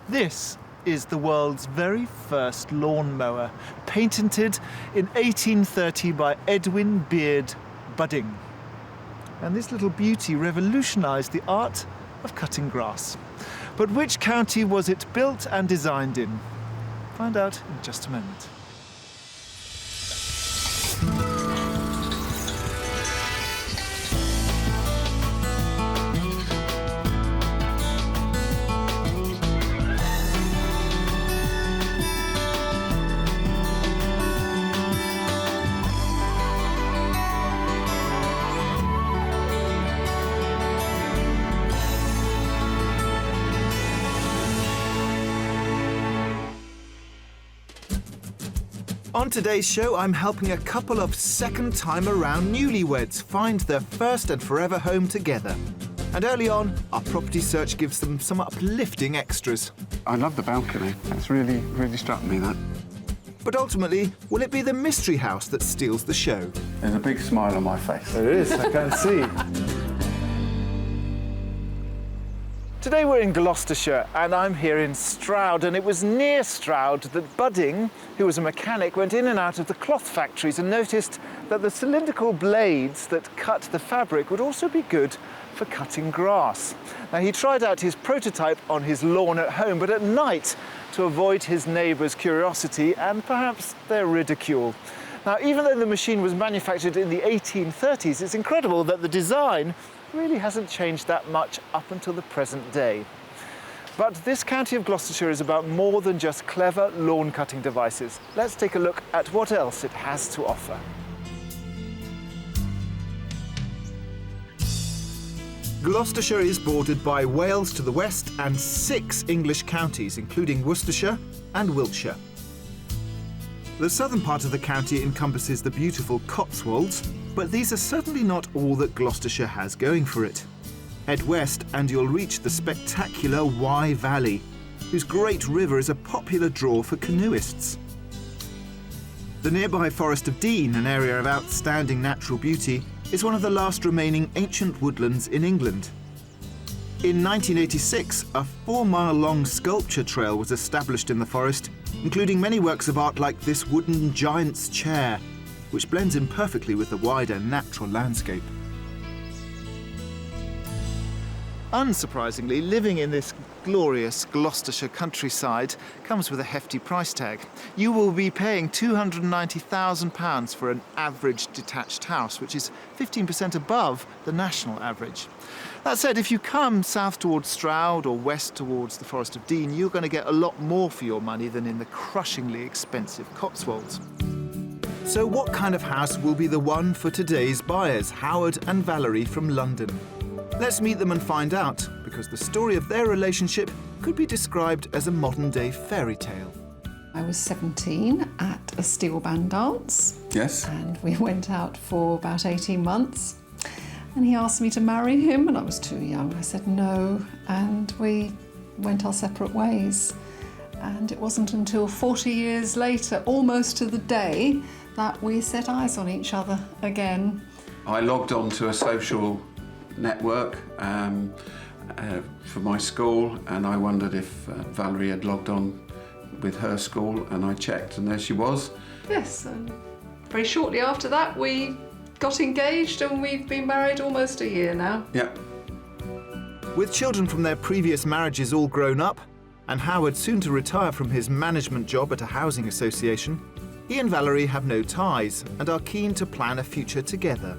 This is the world's very first lawnmower, patented in 1830 by Edwin Beard Budding. And this little beauty revolutionised the art of cutting grass. But which county was it built and designed in? Find out in just a moment. On today's show, I'm helping a couple of second-time-around newlyweds find their first and forever home together. And early on, our property search gives them some uplifting extras. I love the balcony. That's really struck me, that. But ultimately, will it be the mystery house that steals the show? There's a big smile on my face. There is, I can see. Today we're in Gloucestershire and I'm here in Stroud, and it was near Stroud that Budding, who was a mechanic, went in and out of the cloth factories and noticed that the cylindrical blades that cut the fabric would also be good for cutting grass. Now, he tried out his prototype on his lawn at home, but at night to avoid his neighbours' curiosity and perhaps their ridicule. Now, even though the machine was manufactured in the 1830s, it's incredible that the design really hasn't changed that much up until the present day. But this county of Gloucestershire is about more than just clever lawn cutting devices. Let's take a look at what else it has to offer. Gloucestershire is bordered by Wales to the west and 6 English counties, including Worcestershire and Wiltshire. The southern part of the county encompasses the beautiful Cotswolds, but these are certainly not all that Gloucestershire has going for it. Head west and you'll reach the spectacular Wye Valley, whose great river is a popular draw for canoeists. The nearby Forest of Dean, an area of outstanding natural beauty, is one of the last remaining ancient woodlands in England. In 1986, a 4-mile-long sculpture trail was established in the forest, including many works of art like this wooden giant's chair, which blends in perfectly with the wider natural landscape. Unsurprisingly, living in this glorious Gloucestershire countryside comes with a hefty price tag. You will be paying £290,000 for an average detached house, which is 15% above the national average. That said, if you come south towards Stroud or west towards the Forest of Dean, you're going to get a lot more for your money than in the crushingly expensive Cotswolds. So what kind of house will be the one for today's buyers, Howard and Valerie from London? Let's meet them and find out, because the story of their relationship could be described as a modern-day fairy tale. I was 17 at a steel band dance. Yes. And we went out for about 18 months. And he asked me to marry him, and I was too young. I said no, and we went our separate ways. And it wasn't until 40 years later, almost to the day, that we set eyes on each other again. I logged on to a social network for my school, and I wondered if Valerie had logged on with her school, and I checked, and there she was. Yes, and very shortly after that we got engaged, and we've been married almost a year now. Yep. With children from their previous marriages all grown up, and Howard soon to retire from his management job at a housing association, he and Valerie have no ties and are keen to plan a future together.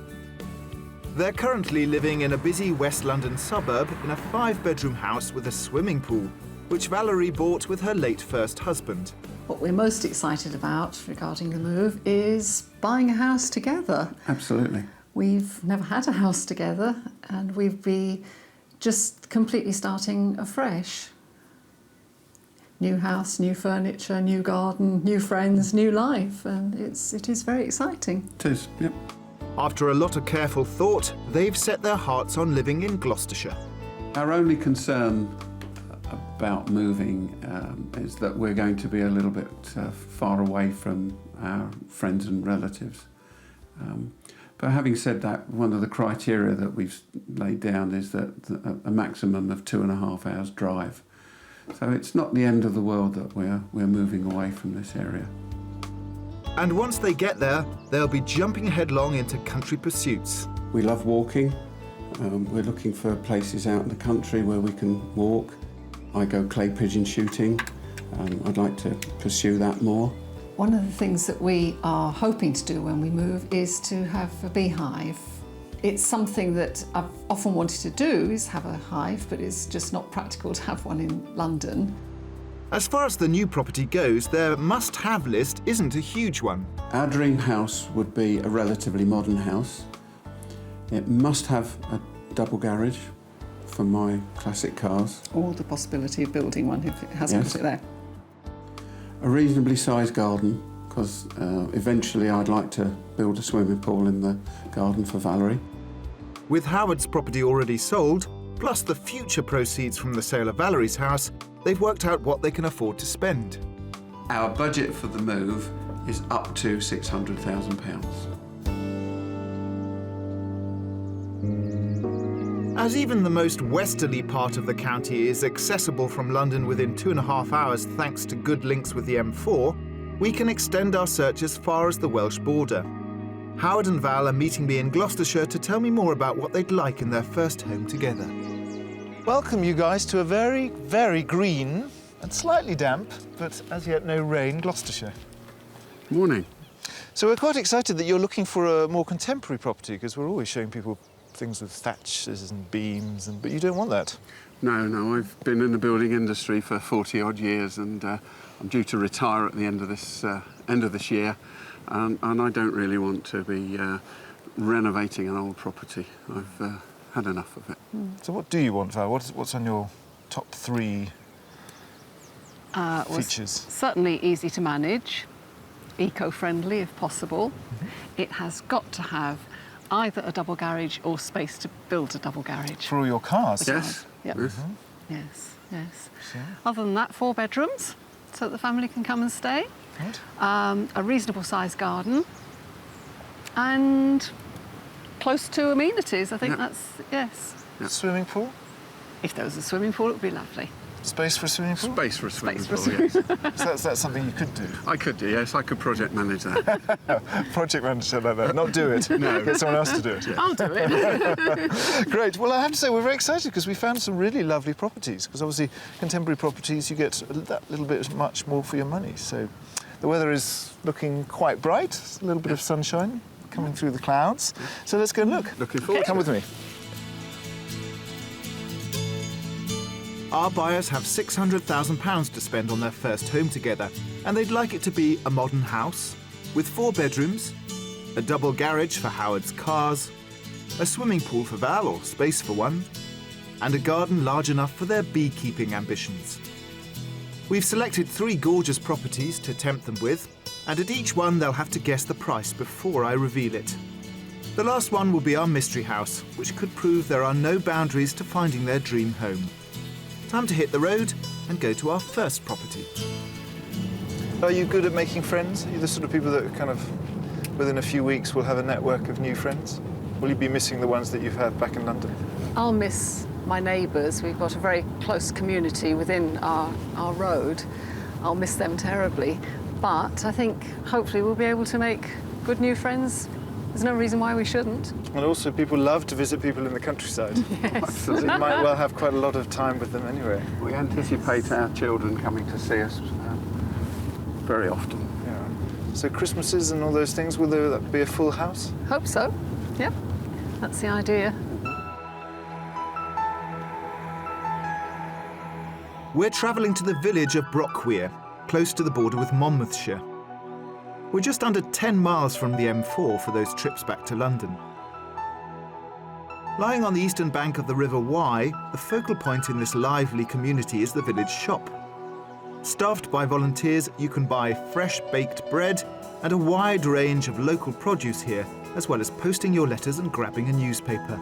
They're currently living in a busy West London suburb in a 5-bedroom house with a swimming pool, which Valerie bought with her late first husband. What we're most excited about regarding the move is buying a house together. Absolutely. We've never had a house together, and we'd be just completely starting afresh. New house, new furniture, new garden, new friends, new life, and it is very exciting. It is, yep. After a lot of careful thought, they've set their hearts on living in Gloucestershire. Our only concern about moving is that we're going to be a little bit far away from our friends and relatives. But having said that, one of the criteria that we've laid down is that a maximum of 2.5 hours drive. So it's not the end of the world that we're moving away from this area. And once they get there, they'll be jumping headlong into country pursuits. We love walking. We're looking for places out in the country where we can walk. I go clay pigeon shooting. I'd like to pursue that more. One of the things that we are hoping to do when we move is to have a beehive. It's something that I've often wanted to do, is have a hive, but it's just not practical to have one in London. As far as the new property goes, their must-have list isn't a huge one. Our dream house would be a relatively modern house. It must have a double garage for my classic cars. Or the possibility of building one if it hasn't got it there. A reasonably sized garden, because eventually I'd like to build a swimming pool in the garden for Valerie. With Howard's property already sold, plus the future proceeds from the sale of Valerie's house, they've worked out what they can afford to spend. Our budget for the move is up to £600,000. As even the most westerly part of the county is accessible from London within 2.5 hours thanks to good links with the M4, we can extend our search as far as the Welsh border. Howard and Val are meeting me in Gloucestershire to tell me more about what they'd like in their first home together. Welcome, you guys, to a very, very green and slightly damp, but as yet no rain, Gloucestershire. Morning. So we're quite excited that you're looking for a more contemporary property, because we're always showing people things with thatches and beams, but you don't want that. No, I've been in the building industry for 40-odd years, and I'm due to retire at the end of this year, and I don't really want to be renovating an old property. I've had enough of it. So what do you want, Val? What's on your top 3 features? Certainly easy to manage, eco-friendly if possible. It has got to have either a double garage or space to build a double garage. For all your cars? Yes. Yep. Yes. Yes. Sure. Other than that, 4 bedrooms, so that the family can come and stay. Good. A reasonable sized garden, and close to amenities. I think that's, yes. Swimming pool? If there was a swimming pool, it would be lovely. Space for a swimming pool? Space for a swimming Space pool, for a yes. So that's something you could do? I could do, yes. I could project manage that. Project manager like that. Not do it. No. Get someone else to do it. I'll do it. Great. Well, I have to say we're very excited because we found some really lovely properties. Because obviously, contemporary properties, you get that little bit much more for your money. So the weather is looking quite bright. A little bit of sunshine coming through the clouds. So let's go and look. Looking forward Come with me. Our buyers have £600,000 to spend on their first home together, and they'd like it to be a modern house with 4 bedrooms, a double garage for Howard's cars, a swimming pool for Val or space for one, and a garden large enough for their beekeeping ambitions. We've selected 3 gorgeous properties to tempt them with, and at each one they'll have to guess the price before I reveal it. The last one will be our mystery house, which could prove there are no boundaries to finding their dream home. Time to hit the road and go to our first property. Are you good at making friends? Are you the sort of people that kind of, within a few weeks, will have a network of new friends? Will you be missing the ones that you've had back in London? I'll miss my neighbours. We've got a very close community within our road. I'll miss them terribly. But I think hopefully we'll be able to make good new friends. There's no reason why we shouldn't. And also, people love to visit people in the countryside. Yes. So you might well have quite a lot of time with them anyway. We anticipate our children coming to see us very often. Yeah. So Christmases and all those things, will there be a full house? Hope so. Yep. That's the idea. We're travelling to the village of Brockweir, close to the border with Monmouthshire. We're just under 10 miles from the M4 for those trips back to London. Lying on the eastern bank of the River Wye, the focal point in this lively community is the village shop. Staffed by volunteers, you can buy fresh baked bread and a wide range of local produce here, as well as posting your letters and grabbing a newspaper.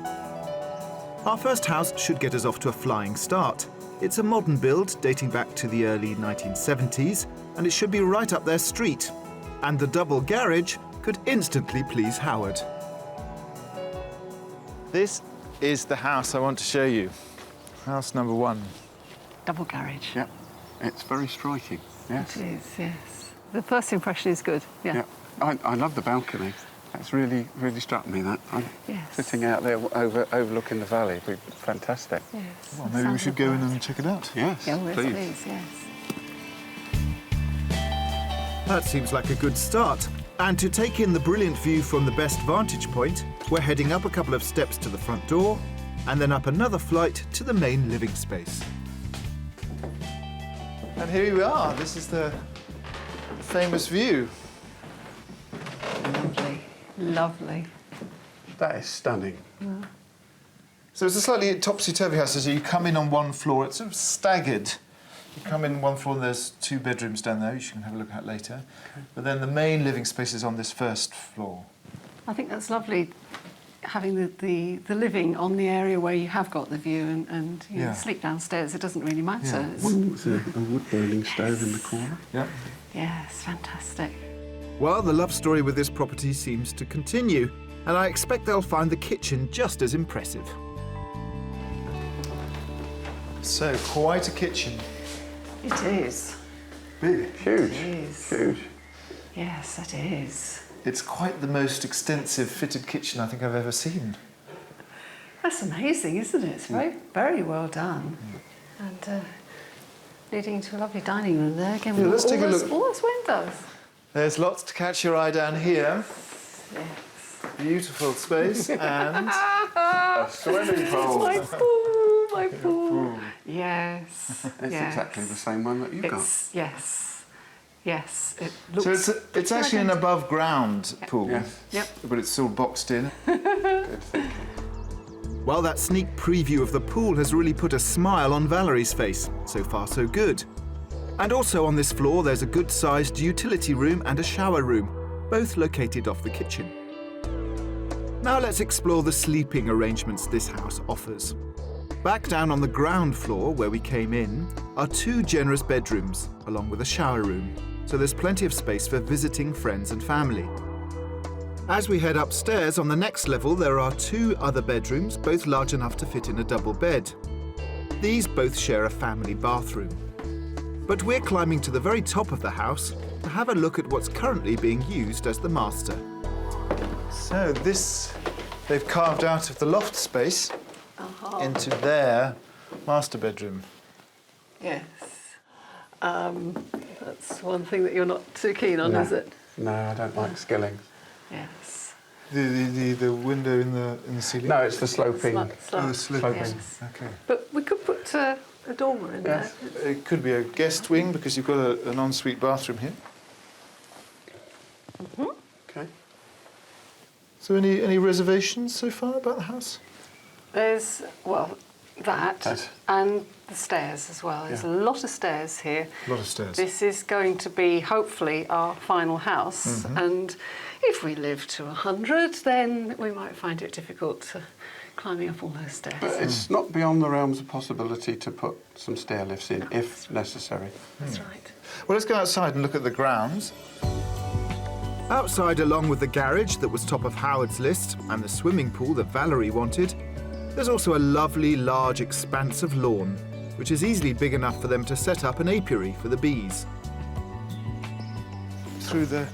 Our first house should get us off to a flying start. It's a modern build dating back to the early 1970s, and it should be right up their street. And the double garage could instantly please Howard. This is the house I want to show you. House number 1. double garage. Yeah, it's very striking. Yes. It is, yes. The first impression is good, yeah. Yeah. I love the balcony. That's really struck me, that. Yes. Sitting out there overlooking the valley would be fantastic. Yes. Well, maybe we should go in and check it out. Yes, Yeah, well, please. please, yes. That seems like a good start. And to take in the brilliant view from the best vantage point, we're heading up a couple of steps to the front door and then up another flight to the main living space. And here we are. This is the famous view. Lovely, lovely. That is stunning. So it's a slightly topsy-turvy house. So you come in on one floor. It's sort of staggered. You come in one floor and there's 2 bedrooms down there, which you can have a look at later. Okay. But then the main living space is on this first floor. I think that's lovely, having the living on the area where you have got the view and you know, sleep downstairs. It doesn't really matter. Yeah. It's- There's a wood-burning stove in the corner. Yeah. Yes, fantastic. Well, the love story with this property seems to continue, and I expect they'll find the kitchen just as impressive. So, quite a kitchen. It is. Big. Huge. It is. Huge. Yes, it is. It's quite the most extensive fitted kitchen I think I've ever seen. That's amazing, isn't it? It's very, very well done. And leading to a lovely dining room there. Again, Yeah, with let's take a look. all those windows. There's lots to catch your eye down here. Yes. Beautiful space and A swimming pool. My pool, my pool. Yes. It's yes. exactly the same one that you've got. Yes. Yes. It looks. so it's actually an above ground pool. Yes. Yep. But it's still boxed in. Good thinking. Well, that sneak preview of the pool has really put a smile on Valerie's face. So far, so good. And also on this floor, there's a good-sized utility room and a shower room, both located off the kitchen. Now let's explore the sleeping arrangements this house offers. Back down on the ground floor, where we came in, are 2 generous bedrooms, along with a shower room, so there's plenty of space for visiting friends and family. As we head upstairs, on the next level, there are 2 other bedrooms, both large enough to fit in a double bed. These both share a family bathroom. But we're climbing to the very top of the house to have a look at what's currently being used as the master. So this they've carved out of the loft space into their master bedroom. Yes. That's one thing that you're not too keen on, No. is it? No, I don't like skilling. Yes. The window in the ceiling. No, it's the sloping. Oh, the sloping. Yes. Okay. But we could put a dormer in Yes. there. It could be a guest wing because you've got an ensuite bathroom here. Okay. So any reservations so far about the house? There's, well, that That. and the stairs as well. There's Yeah. a lot of stairs here. A lot of stairs. This is going to be, hopefully, our final house. Mm-hmm. And if we live to 100, then we might find it difficult climbing up all those stairs. But it's not beyond the realms of possibility to put some stair lifts in, if necessary. That's right. Well, let's go outside and look at the grounds. Outside, along with the garage that was top of Howard's list and the swimming pool that Valerie wanted, there's also a lovely, large expanse of lawn, which is easily big enough for them to set up an apiary for the bees. Through the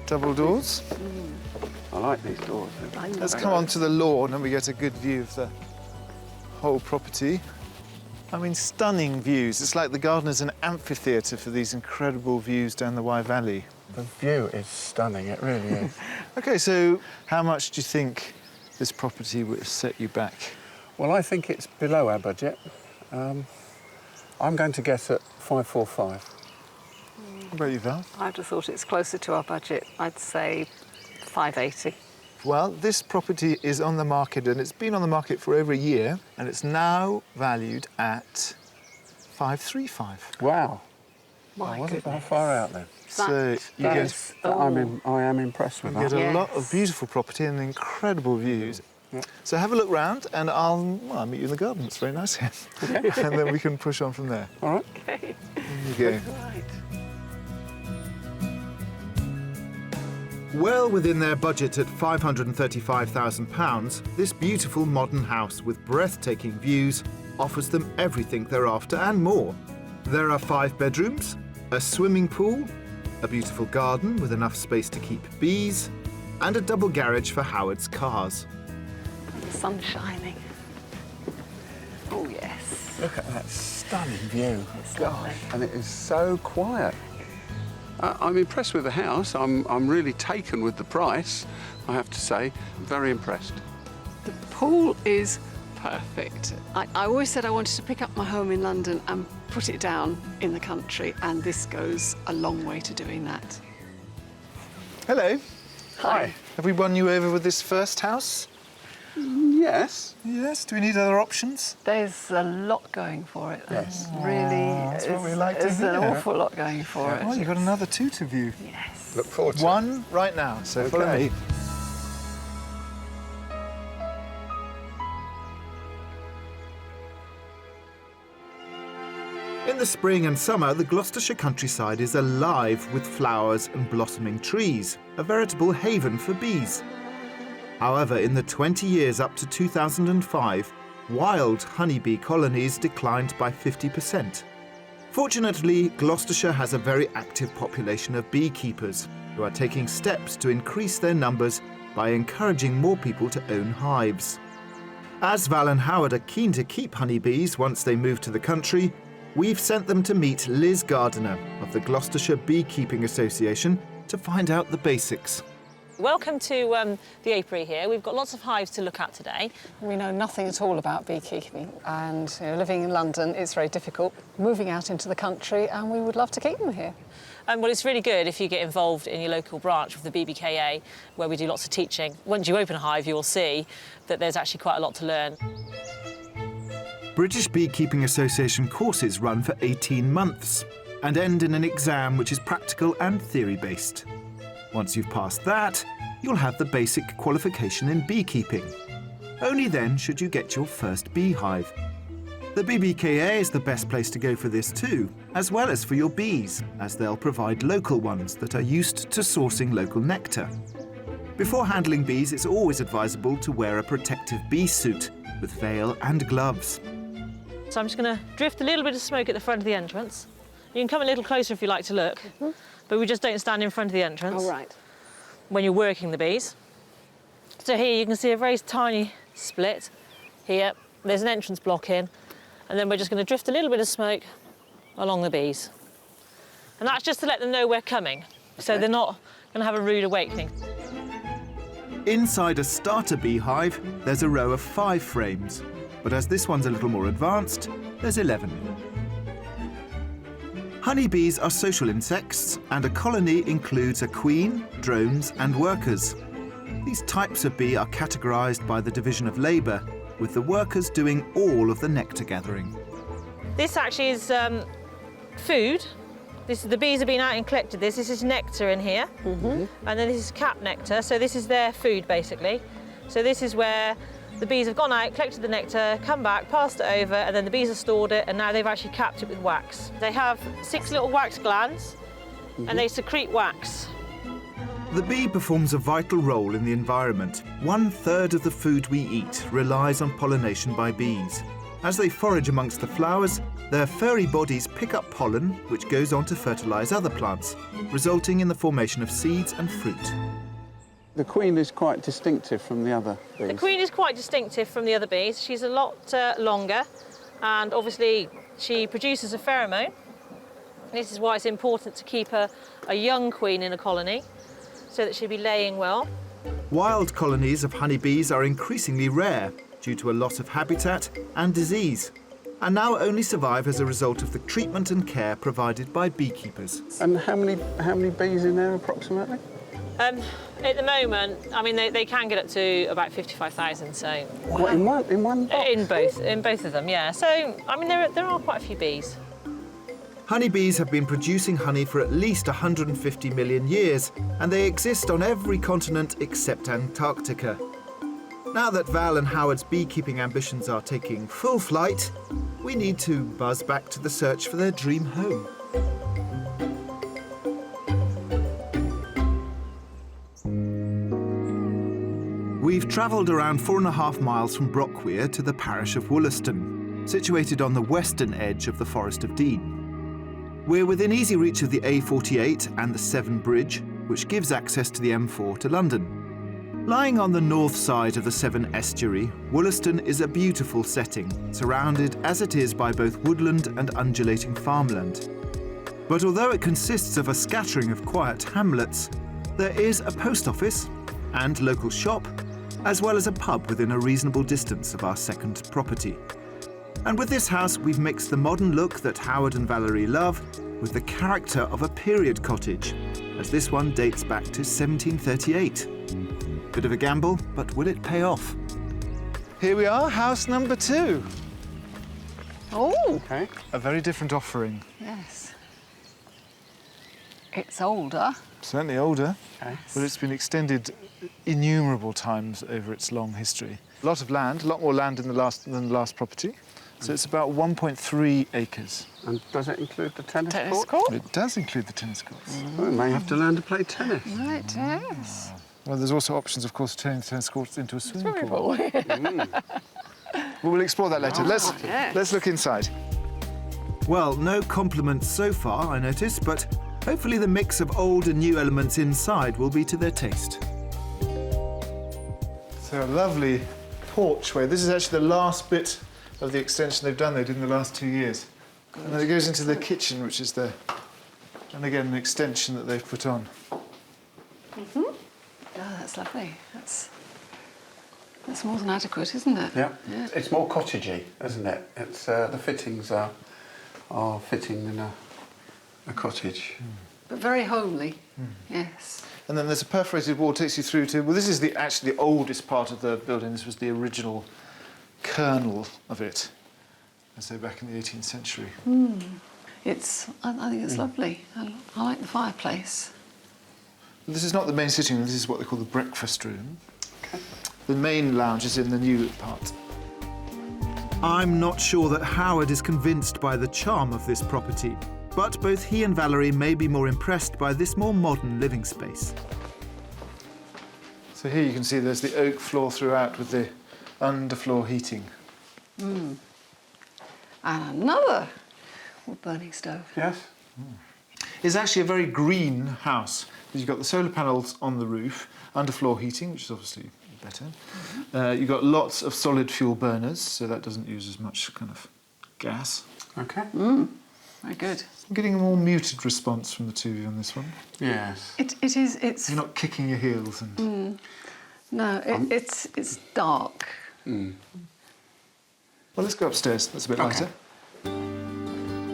double doors. I like these doors. Let's come onto the lawn and we get a good view of the whole property. I mean, stunning views. It's like the garden is an amphitheatre for these incredible views down the Wye Valley. The view is stunning, it really is. OK, so how much do you think this property would set you back? Well, I think it's below our budget. I'm going to guess at 545. What about you, Val? I'd have thought it's closer to our budget. I'd say 580. Well, this property is on the market and it's been on the market for over a year and it's now valued at 535. Wow. My I wasn't that goodness. far out then. So you get, I am impressed with you that. get a Yes. lot of beautiful property and incredible views. Yeah. So have a look round and I'll meet you in the garden. It's very nice here. And then we can push on from there. All right. Okay. There you go. Right. Well within their budget at £535,000, this beautiful modern house with breathtaking views offers them everything they're after and more. There are 5 bedrooms, a swimming pool, a beautiful garden with enough space to keep bees, and a double garage for Howard's cars. The sun's shining. Oh, yes. Look at that stunning view. It's lovely. And it is so quiet. I'm impressed with the house. I'm really taken with the price, I have to say. Very impressed. The pool is perfect. I always said I wanted to pick up my home in London and put it down in the country, and this goes a long way to doing that. Hello. Hi. Have we won you over with this first house? Yes. Yes. Do we need other options? There's a lot going for it. Yes. Really, That's what we like to there's an hear. awful lot going for it. Oh, you've got another 2 to view. Yes. Look forward to it. One right now, so follow Okay. me. In the spring and summer, the Gloucestershire countryside is alive with flowers and blossoming trees, a veritable haven for bees. However, in the 20 years up to 2005, wild honeybee colonies declined by 50%. Fortunately, Gloucestershire has a very active population of beekeepers who are taking steps to increase their numbers by encouraging more people to own hives. As Val and Howard are keen to keep honeybees once they move to the country, we've sent them to meet Liz Gardiner of the Gloucestershire Beekeeping Association to find out the basics. Welcome to the apiary here. We've got lots of hives to look at today. We know nothing at all about beekeeping, and living in London, it's very difficult. Moving out into the country, and we would love to keep them here. Well, it's really good if you get involved in your local branch of the BBKA, where we do lots of teaching. Once you open a hive, you'll see that there's actually quite a lot to learn. British Beekeeping Association courses run for 18 months and end in an exam which is practical and theory-based. Once you've passed that, you'll have the basic qualification in beekeeping. Only then should you get your first beehive. The BBKA is the best place to go for this too, as well as for your bees, as they'll provide local ones that are used to sourcing local nectar. Before handling bees, it's always advisable to wear a protective bee suit with veil and gloves. So I'm just going to drift a little bit of smoke at the front of the entrance. You can come a little closer if you like to look, but we just don't stand in front of the entrance. All right. When you're working the bees. So here you can see a very tiny split. Here, there's an entrance block in, and then we're just going to drift a little bit of smoke along the bees. And that's just to let them know we're coming, so they're not going to have a rude awakening. Inside a starter beehive, there's a row of 5 frames, but as this one's a little more advanced, there's 11. Honeybees are social insects, and a colony includes a queen, drones, and workers. These types of bee are categorised by the division of labour, with the workers doing all of the nectar gathering. This actually is food. The bees have been out and collected this. This is nectar in here, and then this is cap nectar. So this is their food, basically. So this is where the bees have gone out, collected the nectar, come back, passed it over, and then the bees have stored it, and now they've actually capped it with wax. They have 6 little wax glands, and they secrete wax. The bee performs a vital role in the environment. 1/3 of the food we eat relies on pollination by bees. As they forage amongst the flowers, their furry bodies pick up pollen, which goes on to fertilise other plants, resulting in the formation of seeds and fruit. The queen is quite distinctive from the other bees. The queen is quite distinctive from the other bees. She's a lot longer, and obviously she produces a pheromone. This is why it's important to keep a young queen in a colony, so that she'll be laying well. Wild colonies of honeybees are increasingly rare due to a loss of habitat and disease, and now only survive as a result of the treatment and care provided by beekeepers. And how many bees in there approximately? At the moment, I mean, they can get up to about 55,000, so... What, in one box? In both of them, yeah. So, I mean, there are quite a few bees. Honeybees have been producing honey for at least 150 million years, and they exist on every continent except Antarctica. Now that Val and Howard's beekeeping ambitions are taking full flight, we need to buzz back to the search for their dream home. We've travelled around 4.5 miles from Brockwere to the parish of Wollaston. situated on the western edge of the Forest of Dean. We're within easy reach of the A48 and the Severn Bridge, which gives access to the M4 to London. Lying on the north side of the Severn estuary, Wollaston is a beautiful setting, surrounded as it is by both woodland and undulating farmland. But although it consists of a scattering of quiet hamlets, there is a post office and local shop, as well as a pub within a reasonable distance of our second property. And with this house, we've mixed the modern look that Howard and Valerie love with the character of a period cottage, as this one dates back to 1738. Bit of a gamble, but will it pay off? Here we are, house number 2. Oh, Okay. A very different offering. yes. It's older. Certainly older, Okay. but it's been extended innumerable times over its long history. A lot of land, a lot more land than the last property. So it's about 1.3 acres. And does it include the tennis court? court? It does include the tennis courts. We may have to learn to play tennis. Right, yes. Well, there's also options, of course, of turning the tennis courts into a swimming pool. Swimming pool. Well, we'll explore that later. yes. Let's look inside. Well, no compliments so far, I notice, but hopefully the mix of old and new elements inside will be to their taste. So a lovely porchway. This is actually the last bit of the extension they've done. They did in the last 2 years. And then it goes into the kitchen, which is there. And again, an extension that they've put on. Oh, that's lovely. That's more than adequate, isn't it? Yeah. It's more cottagey, isn't it? It's the fittings are fitting in a cottage. But very homely. Yes. And then there's a perforated wall that takes you through to... Well, this is actually the oldest part of the building. This was the original kernel of it, I say, back in the 18th century. I think it's lovely. I like the fireplace. This is not the main sitting room. This is what they call the breakfast room. Okay. The main lounge is in the new part. I'm not sure that Howard is convinced by the charm of this property, but both he and Valerie may be more impressed by this more modern living space. So here you can see there's the oak floor throughout with the underfloor heating. And another wood-burning stove. Yes. It's actually a very green house. You've got the solar panels on the roof, underfloor heating, which is obviously better. You've got lots of solid fuel burners, so that doesn't use as much kind of gas. Okay. Very good. I'm getting a more muted response from the two of you on this one. Yes. It's You're not kicking your heels and... no, it's dark. Well, let's go upstairs. That's a bit lighter.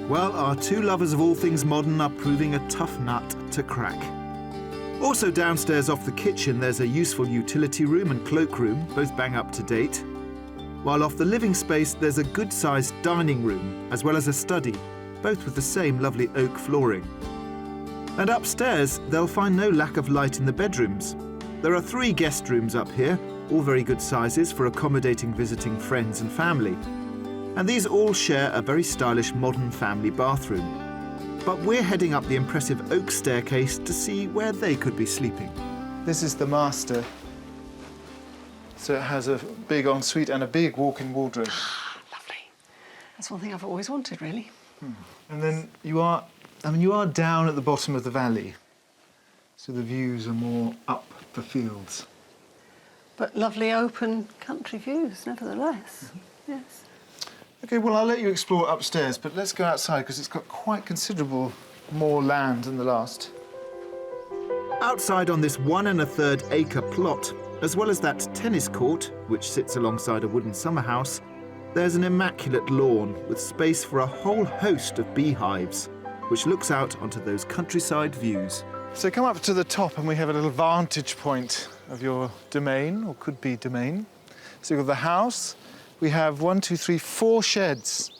Well, our two lovers of all things modern are proving a tough nut to crack. Also downstairs off the kitchen, there's a useful utility room and cloakroom, both bang up to date. While off the living space, there's a good-sized dining room, as well as a study, both with the same lovely oak flooring. And upstairs, they'll find no lack of light in the bedrooms. There are 3 guest rooms up here, all very good sizes for accommodating visiting friends and family. And these all share a very stylish modern family bathroom. But we're heading up the impressive oak staircase to see where they could be sleeping. This is the master. So it has a big ensuite and a big walk-in wardrobe. Lovely. That's one thing I've always wanted, really. And then you are down at the bottom of the valley. So the views are more up the fields. But lovely open country views, nevertheless. Yes. OK, well, I'll let you explore upstairs, but let's go outside, because it's got quite considerable more land than the last. Outside on this 1 1/3 acre plot, as well as that tennis court, which sits alongside a wooden summer house, there's an immaculate lawn with space for a whole host of beehives, which looks out onto those countryside views. So come up to the top and we have a little vantage point of your domain, or could be domain. So you've got the house. We have 1, 2, 3, 4 sheds.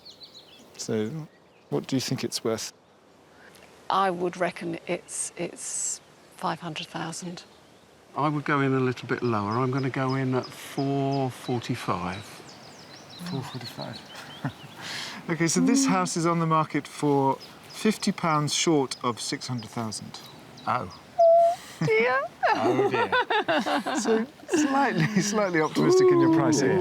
So what do you think it's worth? I would reckon it's 500,000. I would go in a little bit lower. I'm going to go in at 445. 445. OK, so this house is on the market for £50 short of 600,000. Oh. Yeah. Oh, dear. So slightly optimistic in your price here.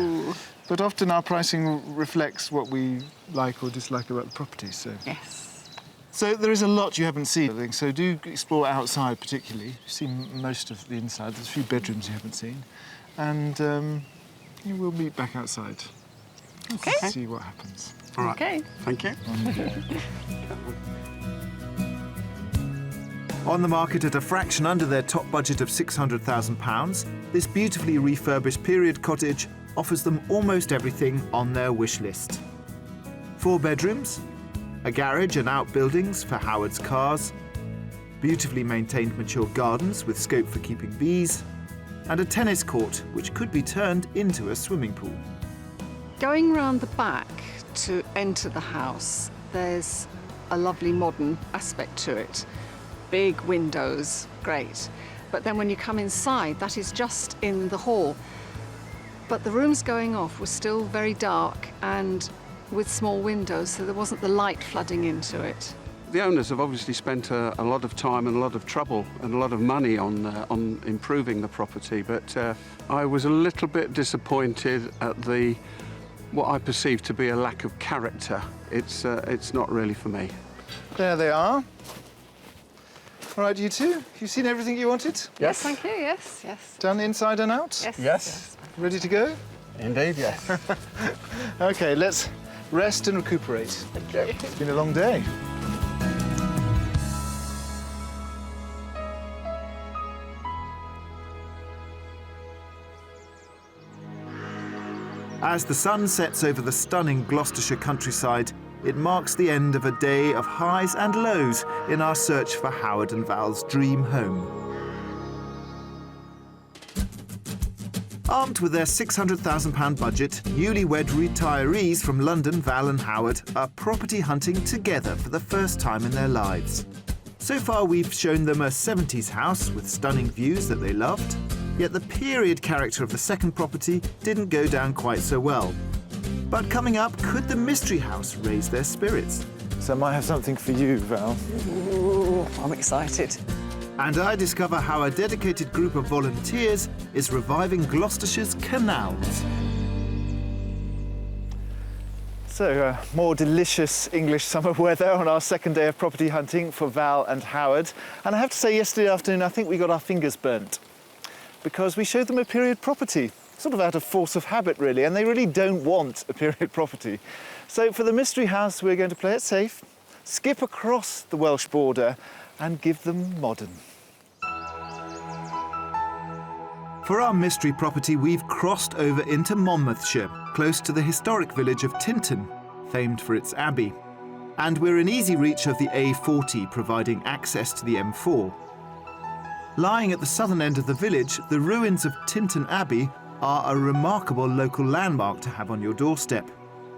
But often our pricing reflects what we like or dislike about the property, so... Yes. So there is a lot you haven't seen, so do explore outside particularly. You've seen most of the inside. There's a few bedrooms you haven't seen. And we'll meet back outside. OK. To see what happens. All right. OK. Thank you. On the market at a fraction under their top budget of £600,000, this beautifully refurbished period cottage offers them almost everything on their wish list. 4 bedrooms, a garage and outbuildings for Howard's cars, beautifully maintained mature gardens with scope for keeping bees, and a tennis court which could be turned into a swimming pool. Going round the back to enter the house, there's a lovely modern aspect to it. Big windows, great. But then when you come inside, that is just in the hall. But the rooms going off were still very dark and with small windows, so there wasn't the light flooding into it. The owners have obviously spent a lot of time and a lot of trouble and a lot of money on improving the property, but I was a little bit disappointed at what I perceive to be a lack of character. It's not really for me. There they are. All right, you two, you seen everything you wanted? Yes, thank you. Yes, yes. Done inside and out? Yes. Yes. Ready to go? Indeed, yes. OK, let's rest and recuperate. Thank you. It's been a long day. As the sun sets over the stunning Gloucestershire countryside, it marks the end of a day of highs and lows in our search for Howard and Val's dream home. Armed with their £600,000 budget, newlywed retirees from London, Val and Howard, are property hunting together for the first time in their lives. So far, we've shown them a 70s house with stunning views that they loved, yet the period character of the second property didn't go down quite so well. But coming up, could the mystery house raise their spirits? So I might have something for you, Val. Ooh, I'm excited. And I discover how a dedicated group of volunteers is reviving Gloucestershire's canals. So, more delicious English summer weather on our second day of property hunting for Val and Howard. And I have to say, yesterday afternoon, I think we got our fingers burnt because we showed them a period property, sort of out of force of habit, really, and they really don't want a period property. So for the mystery house, we're going to play it safe, skip across the Welsh border and give them modern. For our mystery property, we've crossed over into Monmouthshire, close to the historic village of Tintern, famed for its abbey. And we're in easy reach of the A40, providing access to the M4. Lying at the southern end of the village, the ruins of Tintern Abbey are a remarkable local landmark to have on your doorstep.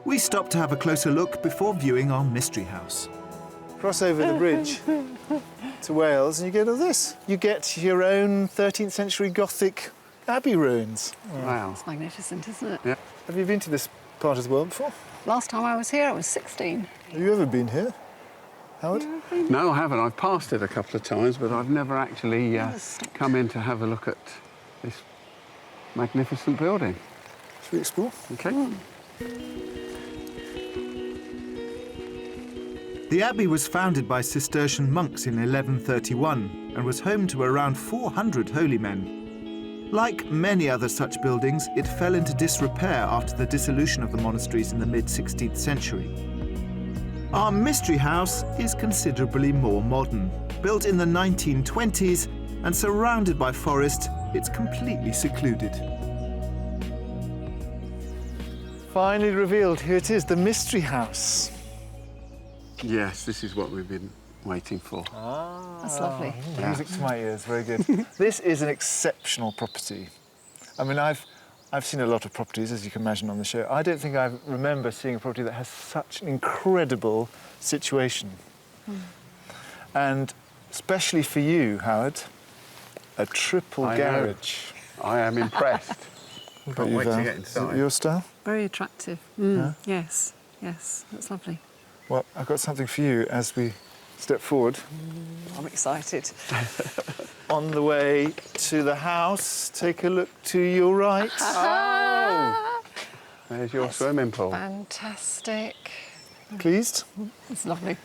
We stop to have a closer look before viewing our mystery house. Cross over the bridge to Wales and you get all this. You get your own 13th century Gothic abbey ruins. Wow. It's magnificent, isn't it? Yeah. Have you been to this part of the world before? Last time I was here, I was 16. Have you ever been here, Howard? No, I haven't. I've passed it a couple of times, but I've never actually come in to have a look at this magnificent building. Should we explore? OK. The abbey was founded by Cistercian monks in 1131 and was home to around 400 holy men. Like many other such buildings, it fell into disrepair after the dissolution of the monasteries in the mid-16th century. Our mystery house is considerably more modern. Built in the 1920s and surrounded by forest, it's completely secluded. Finally revealed, here it is, the mystery house. Yes, this is what we've been waiting for. That's lovely. Music to my ears, very good. This is an exceptional property. I mean, I've seen a lot of properties, as you can imagine, on the show. I don't think I remember seeing a property that has such an incredible situation. And especially for you, Howard, a triple garage. I am impressed. Can't wait to get Is it inside. your style? Very attractive. Yes, yes, that's lovely. Well, I've got something for you as we step forward. I'm excited. On the way to the house, take a look to your right. Oh! There's your swimming pool. Fantastic. Pleased? It's lovely.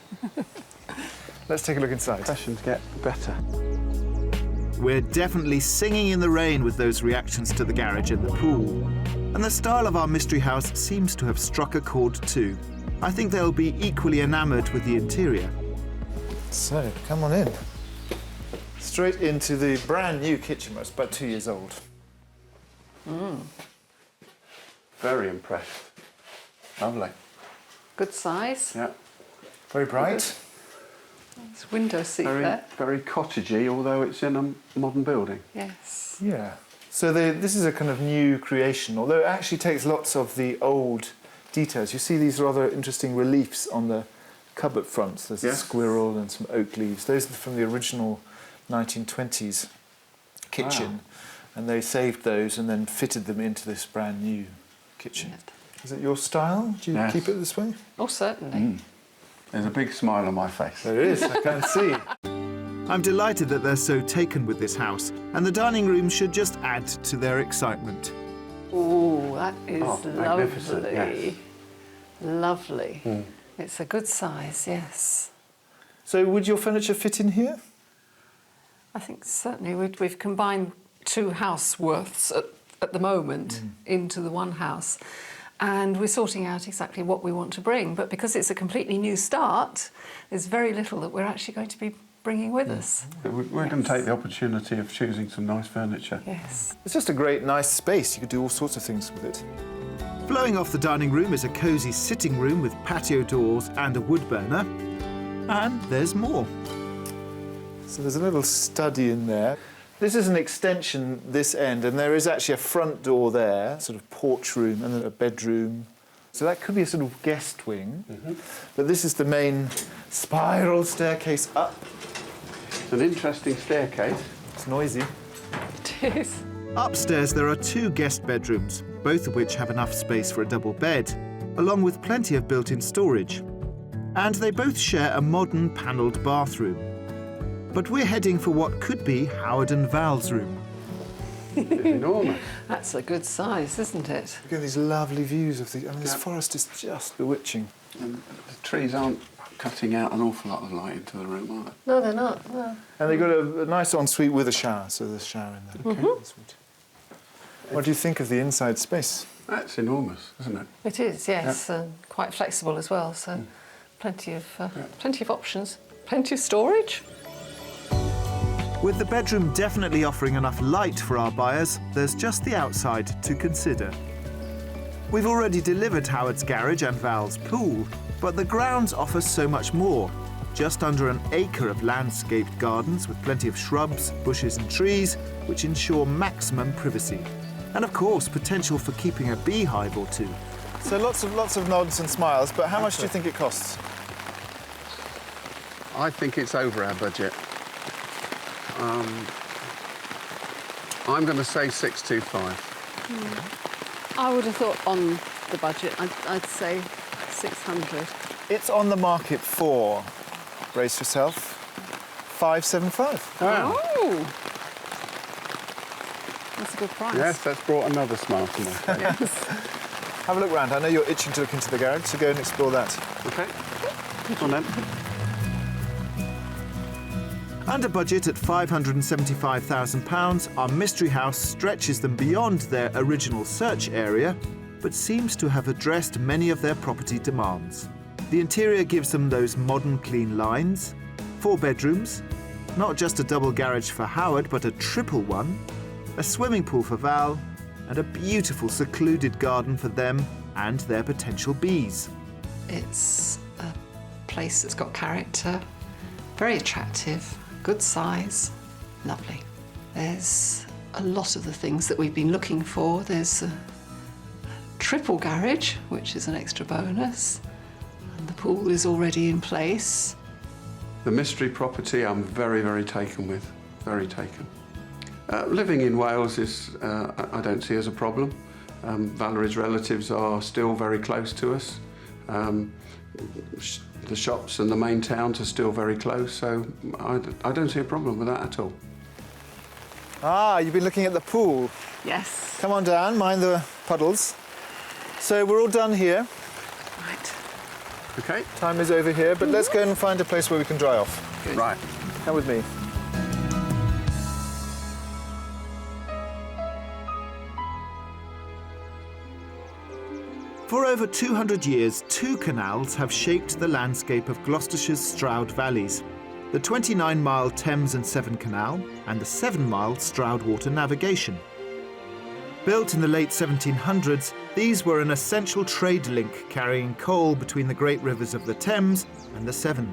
Let's take a look inside. Sessions get better. We're definitely singing in the rain with those reactions to the garage and the pool. And the style of our mystery house seems to have struck a chord too. I think they'll be equally enamoured with the interior. So, come on in. Straight into the brand new kitchen. It's about 2 years old. Very impressed. Lovely. Good size. Yeah. Very bright. It's window seat Very, there. very cottagey, although it's in a modern building. Yes. Yeah. So this is a kind of new creation, although it actually takes lots of the old details. You see these rather interesting reliefs on the cupboard fronts. There's a squirrel and some oak leaves. Those are from the original 1920s kitchen. Wow. And they saved those and then fitted them into this brand new kitchen. Yep. Is it your style? Do you keep it this way? Oh, certainly. There's a big smile on my face. There is, I can see. I'm delighted that they're so taken with this house, and the dining room should just add to their excitement. Oh, that is magnificent, lovely. yes. Lovely. It's a good size, yes. So would your furniture fit in here? I think certainly we've combined two house worths at the moment into the one house. And we're sorting out exactly what we want to bring. But because it's a completely new start, there's very little that we're actually going to be bringing with us. We're going to take the opportunity of choosing some nice furniture. Yes. It's just a great, nice space. You could do all sorts of things with it. Flowing off the dining room is a cosy sitting room with patio doors and a wood burner. And there's more. So there's a little study in there. This is an extension this end, and there is actually a front door there, sort of porch room, and then a bedroom. So that could be a sort of guest wing. But this is the main spiral staircase up. It's an interesting staircase. It's noisy. It is. Upstairs there are 2 guest bedrooms, both of which have enough space for a double bed, along with plenty of built-in storage. And they both share a modern panelled bathroom. But we're heading for what could be Howard and Val's room. It's enormous. That's a good size, isn't it? Look at these lovely views of the... I mean, this forest is just bewitching. And the trees aren't cutting out an awful lot of light into the room, are they? No, they're not. No. And they've got a nice ensuite with a shower, so there's a shower in there. Ensuite. What do you think of the inside space? That's enormous, isn't it? It is, yes, and quite flexible as well. So plenty of options, plenty of storage. With the bedroom definitely offering enough light for our buyers, there's just the outside to consider. We've already delivered Howard's garage and Val's pool, but the grounds offer so much more. Just under an acre of landscaped gardens with plenty of shrubs, bushes and trees, which ensure maximum privacy. And of course, potential for keeping a beehive or two. So lots of nods and smiles, but how much do you think it costs? I think it's over our budget. I'm going to say 625. I would have thought on the budget, I'd say 600. It's on the market for, brace yourself, 575. Wow. Oh! That's a good price. Yes, that's brought another smile to my face. Have a look round. I know you're itching to look into the garage, so go and explore that. OK. On then. Under budget at £575,000, our mystery house stretches them beyond their original search area, but seems to have addressed many of their property demands. The interior gives them those modern clean lines, 4 bedrooms, not just a double garage for Howard, but a triple one, a swimming pool for Val, and a beautiful secluded garden for them and their potential bees. It's a place that's got character, very attractive, good size, lovely. There's a lot of the things that we've been looking for. There's a triple garage, which is an extra bonus, and the pool is already in place. The mystery property I'm very, very taken with, very taken. Living in Wales is, I don't see as a problem. Valerie's relatives are still very close to us. The shops and the main towns are still very close, so I don't see a problem with that at all. Ah, you've been looking at the pool. Yes. Come on down, mind the puddles. So we're all done here. Right. Okay. Time is over here, but let's go and find a place where we can dry off. Right. Come with me. For over 200 years, 2 canals have shaped the landscape of Gloucestershire's Stroud valleys. The 29-mile Thames and Severn Canal and the 7-mile Stroud Water Navigation. Built in the late 1700s, these were an essential trade link carrying coal between the great rivers of the Thames and the Severn.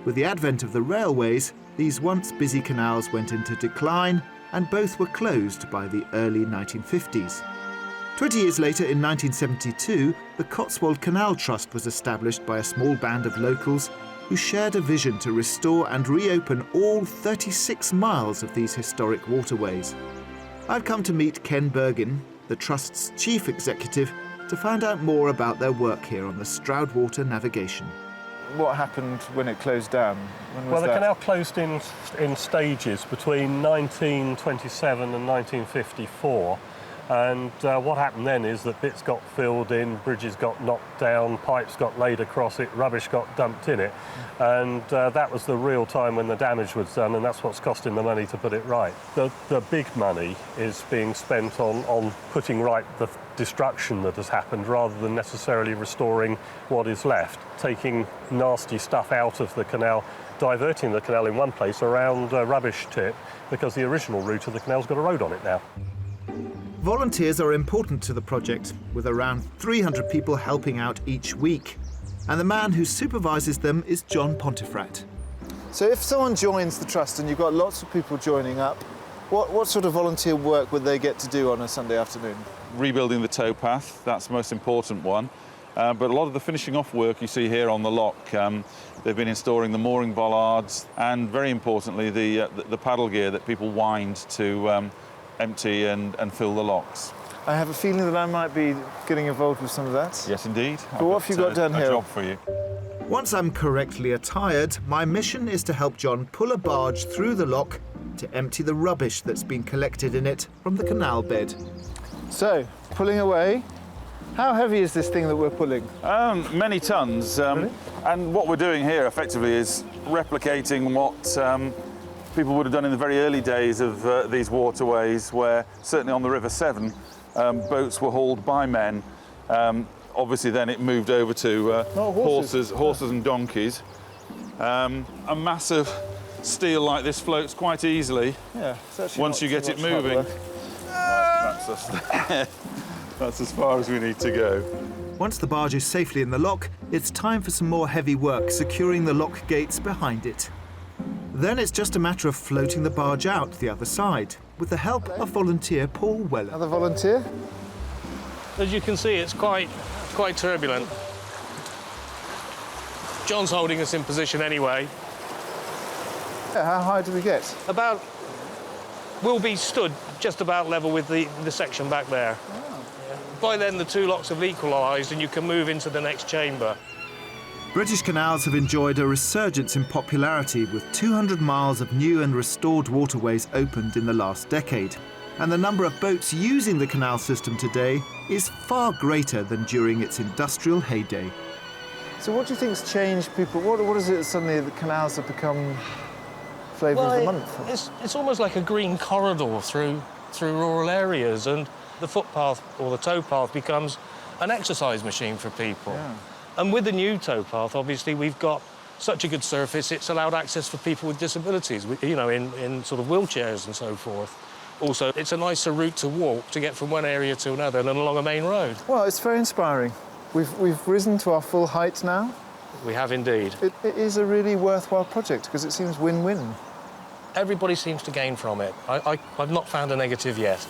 With the advent of the railways, these once busy canals went into decline and both were closed by the early 1950s. 20 years later, in 1972, the Cotswold Canal Trust was established by a small band of locals who shared a vision to restore and reopen all 36 miles of these historic waterways. I've come to meet Ken Bergin, the Trust's chief executive, to find out more about their work here on the Stroud Water Navigation. What happened when it closed down? When was Well, the that? canal closed in stages between 1927 and 1954. And what happened then is that bits got filled in, bridges got knocked down, pipes got laid across it, rubbish got dumped in it. And that was the real time when the damage was done, and that's what's costing the money to put it right. The big money is being spent on putting right the destruction that has happened rather than necessarily restoring what is left, taking nasty stuff out of the canal, diverting the canal in one place around a rubbish tip, because the original route of the canal's got a road on it now. Volunteers are important to the project, with around 300 people helping out each week. And the man who supervises them is John Pontefract. So if someone joins the Trust and you've got lots of people joining up, what sort of volunteer work would they get to do on a Sunday afternoon? Rebuilding the towpath, that's the most important one. But a lot of the finishing off work you see here on the lock, they've been installing the mooring bollards and, very importantly, the paddle gear that people wind to empty and fill the locks. I have a feeling that I might be getting involved with some of that. Yes, indeed. But what have you got down a here? job for you. Once I'm correctly attired, my mission is to help John pull a barge through the lock to empty the rubbish that's been collected in it from the canal bed. So, pulling away. How heavy is this thing that we're pulling? Many tons. Really? And what we're doing here, effectively, is replicating what people would have done in the very early days of these waterways, where, certainly on the River Severn, boats were hauled by men. Obviously, then it moved over to horses and donkeys. A massive steel like this floats quite easily once you get it moving. That's as far as we need to go. Once the barge is safely in the lock, it's time for some more heavy work securing the lock gates behind it. Then it's just a matter of floating the barge out the other side, with the help of volunteer Paul Weller. Another volunteer? As you can see, it's quite turbulent. John's holding us in position anyway. Yeah, how high do we get? We'll be stood just about level with the section back there. Oh. By then, the two locks have equalised and you can move into the next chamber. British canals have enjoyed a resurgence in popularity, with 200 miles of new and restored waterways opened in the last decade. And the number of boats using the canal system today is far greater than during its industrial heyday. So what do you think's changed people? What is it suddenly the canals have become flavour of the month? It's almost like a green corridor through rural areas, and the footpath or the towpath becomes an exercise machine for people. Yeah. And with the new towpath, obviously, we've got such a good surface, it's allowed access for people with disabilities, you know, in sort of wheelchairs and so forth. Also, it's a nicer route to walk to get from one area to another than along a main road. Well, it's very inspiring. We've risen to our full height now. We have indeed. It is a really worthwhile project because it seems win-win. Everybody seems to gain from it. I've not found a negative yet.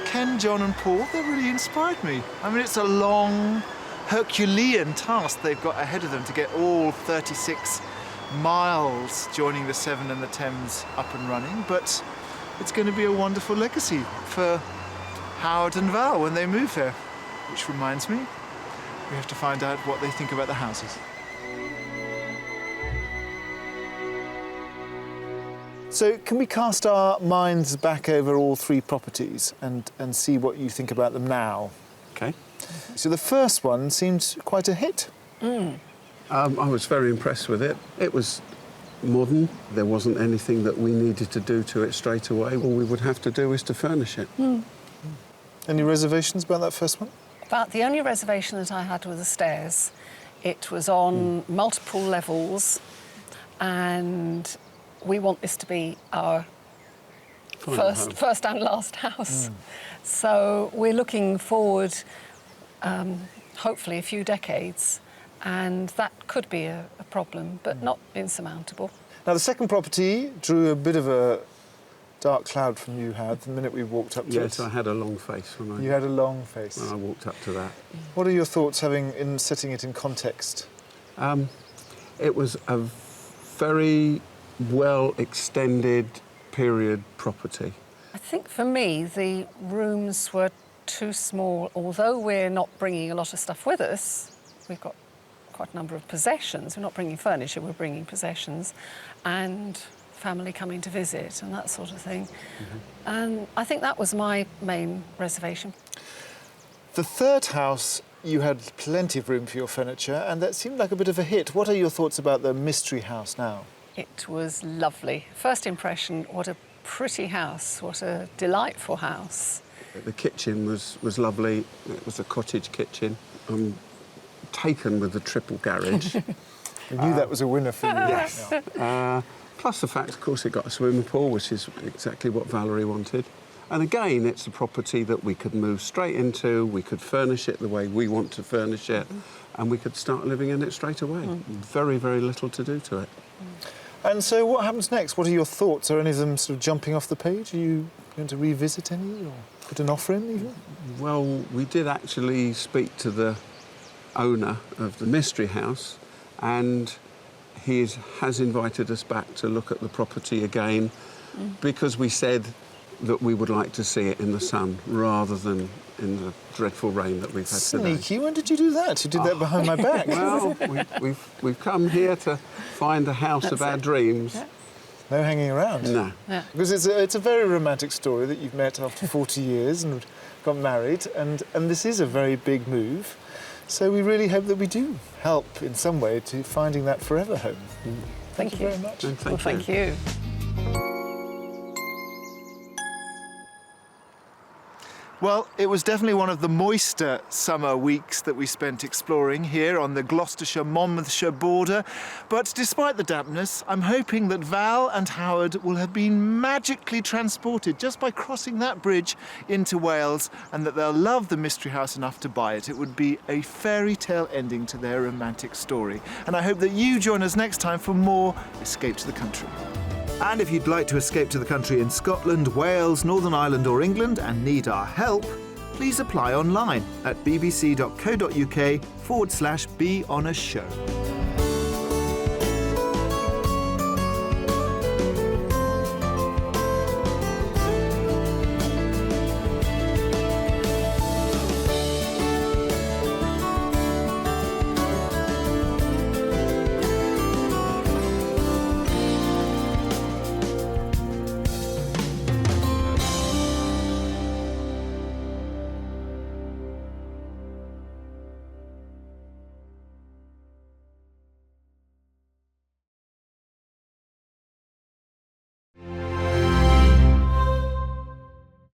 Ken, John and Paul, they really inspired me. I mean, it's a long, Herculean task they've got ahead of them to get all 36 miles joining the Severn and the Thames up and running, but it's going to be a wonderful legacy for Howard and Val when they move here. Which reminds me, we have to find out what they think about the houses. So can we cast our minds back over all three properties and see what you think about them now? Okay. So the first one seemed quite a hit. I was very impressed with it. It was modern. There wasn't anything that we needed to do to it straight away. All we would have to do is to furnish it. Any reservations about that first one? But the only reservation that I had was the stairs. It was on multiple levels, and we want this to be our first and last house. So we're looking forward, hopefully, a few decades, and that could be a problem, but not insurmountable. Now, the second property drew a bit of a dark cloud from you, Howard, the minute we walked up to it. Yes, I had a long face when You had a long face. I walked up to that. What are your thoughts in setting it in context? It was a very well extended period property. I think for me, the rooms were too small. Although we're not bringing a lot of stuff with us, we've got quite a number of possessions. We're not bringing furniture, we're bringing possessions, and family coming to visit and that sort of thing. And I think that was my main reservation. The third house, you had plenty of room for your furniture, and that seemed like a bit of a hit. What are your thoughts about the mystery house now? It was lovely. First impression, what a pretty house, what a delightful house. The kitchen was lovely. It was a cottage kitchen. I'm taken with the triple garage. I knew that was a winner for you. Yes. Plus the fact, of course, it got a swimming pool, which is exactly what Valerie wanted. And again, it's a property that we could move straight into, we could furnish it the way we want to furnish it, and we could start living in it straight away. Very, very little to do to it. And so what happens next? What are your thoughts? Are any of them sort of jumping off the page? Are you going to revisit any or put an offer in even? Well, we did actually speak to the owner of the mystery house, and he has invited us back to look at the property again because we said that we would like to see it in the sun rather than in the dreadful rain that we've had today. Sneaky, when did you do that? You did that behind my back. Well, we've come here to find the house of our dreams. Yeah. No hanging around. No. Yeah. Because it's a very romantic story that you've met after 40 years and got married, and this is a very big move. So we really hope that we do help in some way to finding that forever home. Thank you very much. And Thank you. Well, it was definitely one of the moister summer weeks that we spent exploring here on the Gloucestershire-Monmouthshire border. But despite the dampness, I'm hoping that Val and Howard will have been magically transported just by crossing that bridge into Wales, and that they'll love the mystery house enough to buy it. It would be a fairy tale ending to their romantic story. And I hope that you join us next time for more Escape to the Country. And if you'd like to escape to the country in Scotland, Wales, Northern Ireland or England and need our help, please apply online at bbc.co.uk/be on a show.